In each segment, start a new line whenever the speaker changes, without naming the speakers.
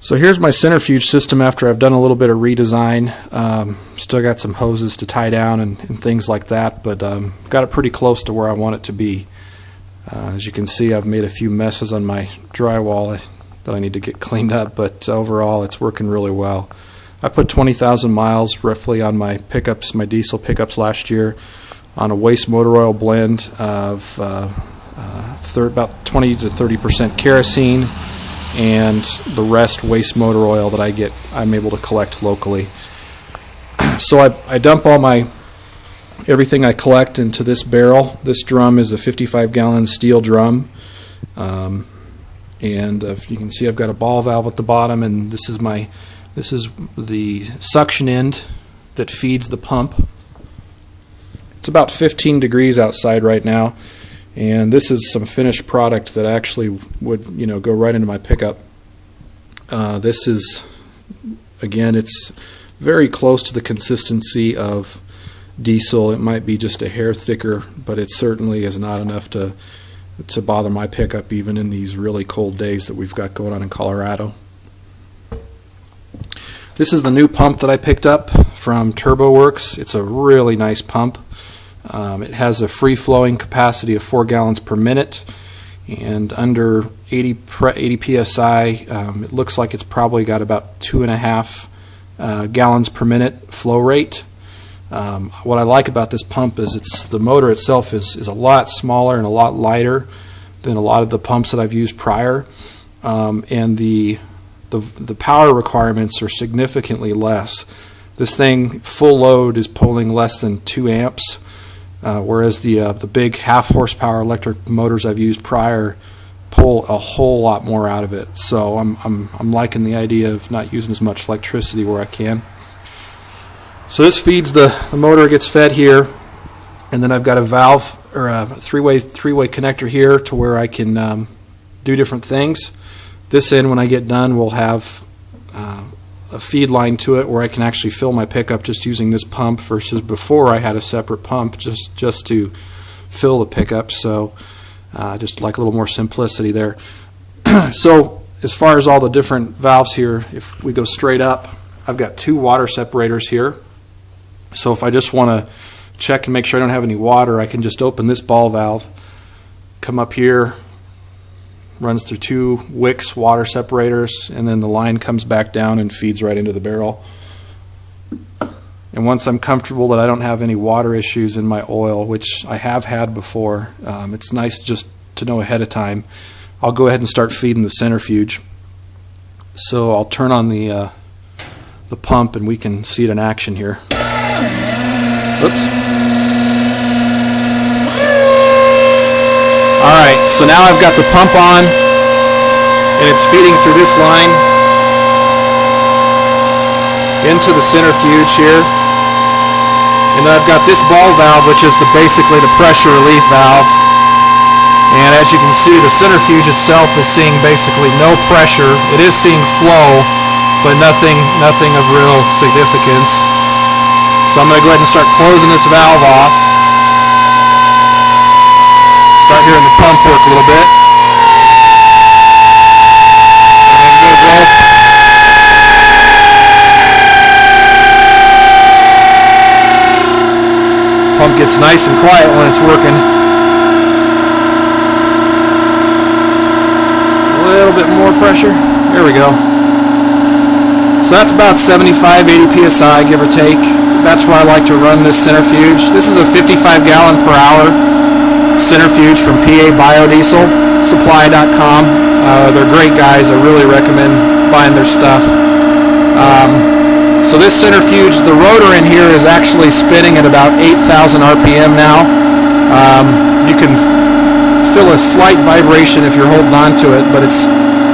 So here's my centrifuge system after I've done a little bit of redesign. Still got some hoses to tie down and things like that, but got it pretty close to where I want it to be. As you can see, I've made a few messes on my drywall that I need to get cleaned up, but overall it's working really well. I put 20,000 miles roughly on my pickups, my diesel pickups last year, on a waste motor oil blend of about 20 to 30% kerosene, and the rest waste motor oil that I'm able to collect locally. So I dump everything I collect into this barrel. This drum is a 55-gallon steel drum, and if you can see, I've got a ball valve at the bottom, and this is the suction end that feeds the pump. It's about 15 degrees outside right now, and this is some finished product that actually would go right into my pickup. This is, again, it's very close to the consistency of diesel. It might be just a hair thicker, but it certainly is not enough to bother my pickup even in these really cold days that we've got going on in Colorado. This is the new pump that I picked up from TurboWorks. It's a really nice pump. It has a free-flowing capacity of 4 gallons per minute, and under 80 psi, it looks like it's probably got about 2.5 gallons per minute flow rate. What I like about this pump is the motor itself is a lot smaller and a lot lighter than a lot of the pumps that I've used prior, and the power requirements are significantly less. This thing, full load, is pulling less than 2 amps. Whereas the big half horsepower electric motors I've used prior pull a whole lot more out of it. So I'm liking the idea of not using as much electricity where I can. So this feeds the motor, gets fed here, and then I've got a valve or a three-way connector here to where I can do different things. This end, when I get done, will have a feed line to it where I can actually fill my pickup just using this pump, versus before I had a separate pump just to fill the pickup. So just like a little more simplicity there. So as far as all the different valves here, if we go straight up, I've got 2 water separators here. So if I just want to check and make sure I don't have any water, I can just open this ball valve, come up here, runs through 2 wicks water separators, and then the line comes back down and feeds right into the barrel. And once I'm comfortable that I don't have any water issues in my oil, which I have had before, it's nice just to know ahead of time, I'll go ahead and start feeding the centrifuge. So I'll turn on the pump and we can see it in action here. Oops. Alright, so now I've got the pump on, and it's feeding through this line into the centrifuge here. And then I've got this ball valve, which is basically the pressure relief valve. And as you can see, the centrifuge itself is seeing basically no pressure. It is seeing flow, but nothing of real significance. So I'm going to go ahead and start closing this valve off. Start hearing the pump work a little bit. And good roll. Pump gets nice and quiet when it's working. A little bit more pressure. There we go. So that's about 75-80 psi, give or take. That's where I like to run this centrifuge. This is a 55 gallon per hour centrifuge from PA Biodiesel, supply.com. They're great guys. I really recommend buying their stuff. So this centrifuge, the rotor in here is actually spinning at about 8,000 RPM now. You can feel a slight vibration if you're holding on to it, but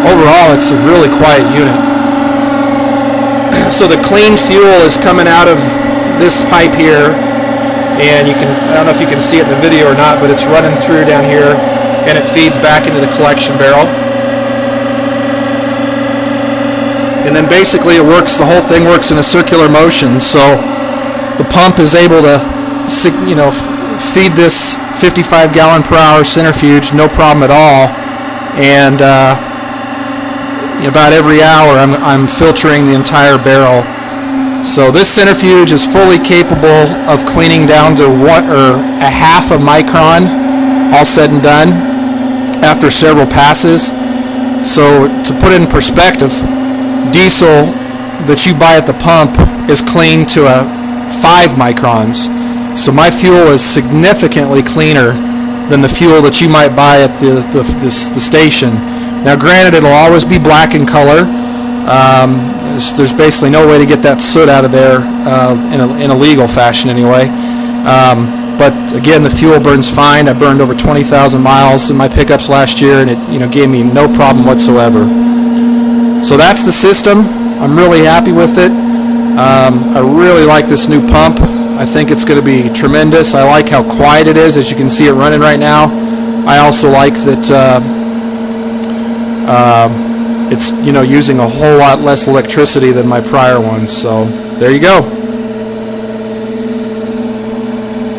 overall it's a really quiet unit. So the clean fuel is coming out of this pipe here, and I don't know if you can see it in the video or not, but it's running through down here, and it feeds back into the collection barrel. And then basically the whole thing works in a circular motion, so the pump is able to feed this 55 gallon per hour centrifuge no problem at all. And about every hour I'm filtering the entire barrel. So this centrifuge is fully capable of cleaning down to a half a micron, all said and done, after several passes. So to put it in perspective, diesel that you buy at the pump is clean to 5 microns. So my fuel is significantly cleaner than the fuel that you might buy at the station. Now granted, it'll always be black in color. There's basically no way to get that soot out of there in a legal fashion anyway. But again, the fuel burns fine. I burned over 20,000 miles in my pickups last year, and it gave me no problem whatsoever. So that's the system. I'm really happy with it. I really like this new pump. I think it's going to be tremendous. I like how quiet it is, as you can see it running right now. I also like that it's using a whole lot less electricity than my prior ones. So there you go.